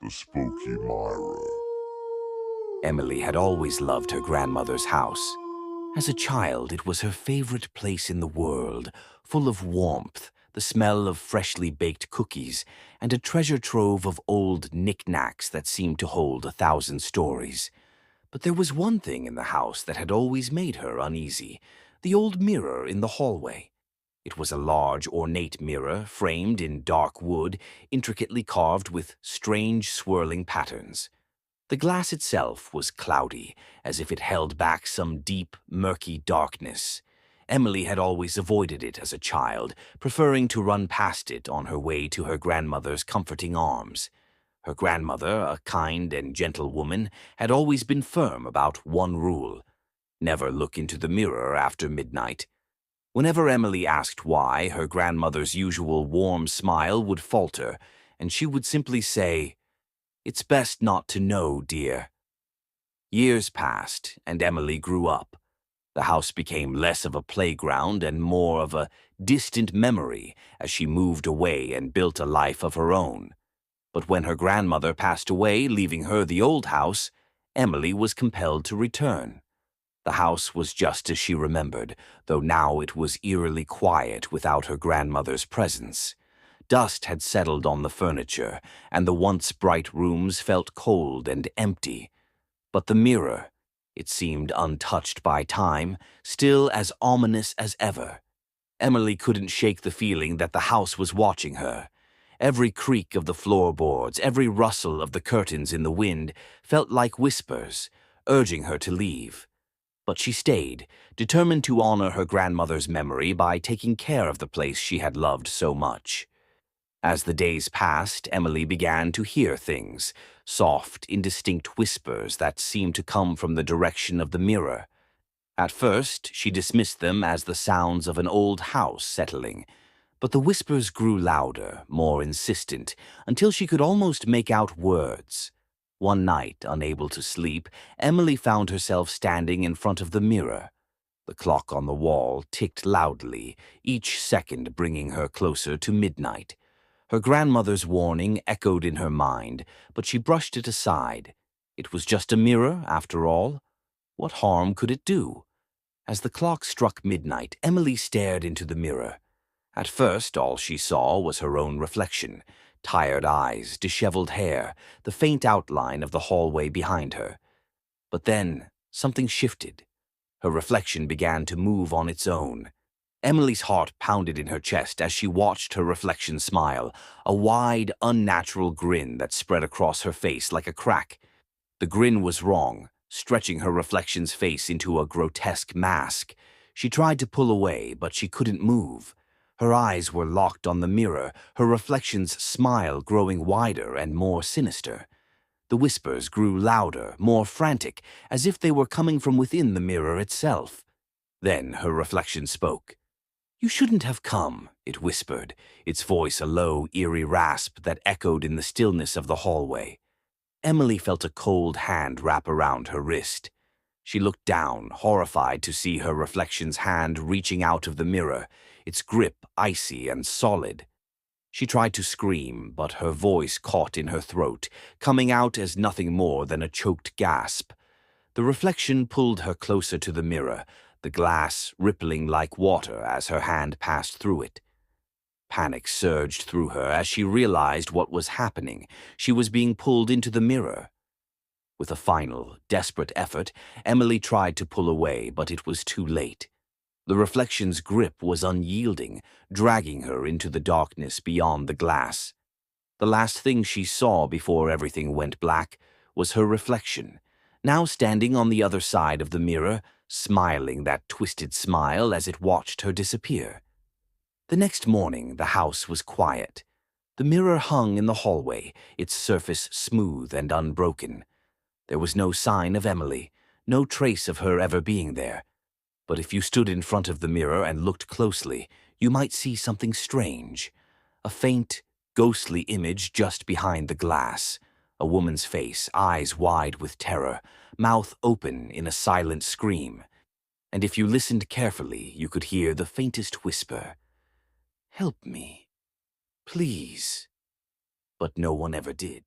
the spooky Miror. Emily had always loved her grandmother's house. As a child, it was her favorite place in the world, full of warmth, the smell of freshly baked cookies, and a treasure trove of old knickknacks that seemed to hold 1,000 stories. But there was one thing in the house that had always made her uneasy: the old mirror in the hallway. It was a large, ornate mirror, framed in dark wood, intricately carved with strange, swirling patterns. The glass itself was cloudy, as if it held back some deep, murky darkness. Emily had always avoided it as a child, preferring to run past it on her way to her grandmother's comforting arms. Her grandmother, a kind and gentle woman, had always been firm about one rule: never look into the mirror after midnight. Whenever Emily asked why, her grandmother's usual warm smile would falter, and she would simply say, "It's best not to know, dear." Years passed, and Emily grew up. The house became less of a playground and more of a distant memory as she moved away and built a life of her own. But when her grandmother passed away, leaving her the old house, Emily was compelled to return. The house was just as she remembered, though now it was eerily quiet without her grandmother's presence. Dust had settled on the furniture, and the once bright rooms felt cold and empty. But the mirror, it seemed untouched by time, still as ominous as ever. Emily couldn't shake the feeling that the house was watching her. Every creak of the floorboards, every rustle of the curtains in the wind felt like whispers, urging her to leave. But she stayed, determined to honor her grandmother's memory by taking care of the place she had loved so much. As the days passed, Emily began to hear things, soft, indistinct whispers that seemed to come from the direction of the mirror. At first, she dismissed them as the sounds of an old house settling, but the whispers grew louder, more insistent, until she could almost make out words. One night, unable to sleep, Emily found herself standing in front of the mirror. The clock on the wall ticked loudly, each second bringing her closer to midnight. Her grandmother's warning echoed in her mind, but she brushed it aside. It was just a mirror, after all. What harm could it do? As the clock struck midnight, Emily stared into the mirror. At first, all she saw was her own reflection: tired eyes, disheveled hair, the faint outline of the hallway behind her. But then, something shifted. Her reflection began to move on its own. Emily's heart pounded in her chest as she watched her reflection smile, a wide, unnatural grin that spread across her face like a crack. The grin was wrong, stretching her reflection's face into a grotesque mask. She tried to pull away, but she couldn't move. Her eyes were locked on the mirror, her reflection's smile growing wider and more sinister. The whispers grew louder, more frantic, as if they were coming from within the mirror itself. Then her reflection spoke. "You shouldn't have come," it whispered, its voice a low, eerie rasp that echoed in the stillness of the hallway. Emily felt a cold hand wrap around her wrist. She looked down, horrified to see her reflection's hand reaching out of the mirror, its grip icy and solid. She tried to scream, but her voice caught in her throat, coming out as nothing more than a choked gasp. The reflection pulled her closer to the mirror, the glass rippling like water as her hand passed through it. Panic surged through her as she realized what was happening. She was being pulled into the mirror. With a final, desperate effort, Emily tried to pull away, but it was too late. The reflection's grip was unyielding, dragging her into the darkness beyond the glass. The last thing she saw before everything went black was her reflection, now standing on the other side of the mirror, smiling that twisted smile as it watched her disappear. The next morning, the house was quiet. The mirror hung in the hallway, its surface smooth and unbroken. There was no sign of Emily, no trace of her ever being there. But if you stood in front of the mirror and looked closely, you might see something strange. A faint, ghostly image just behind the glass. A woman's face, eyes wide with terror, mouth open in a silent scream. And if you listened carefully, you could hear the faintest whisper, "Help me, please." But no one ever did.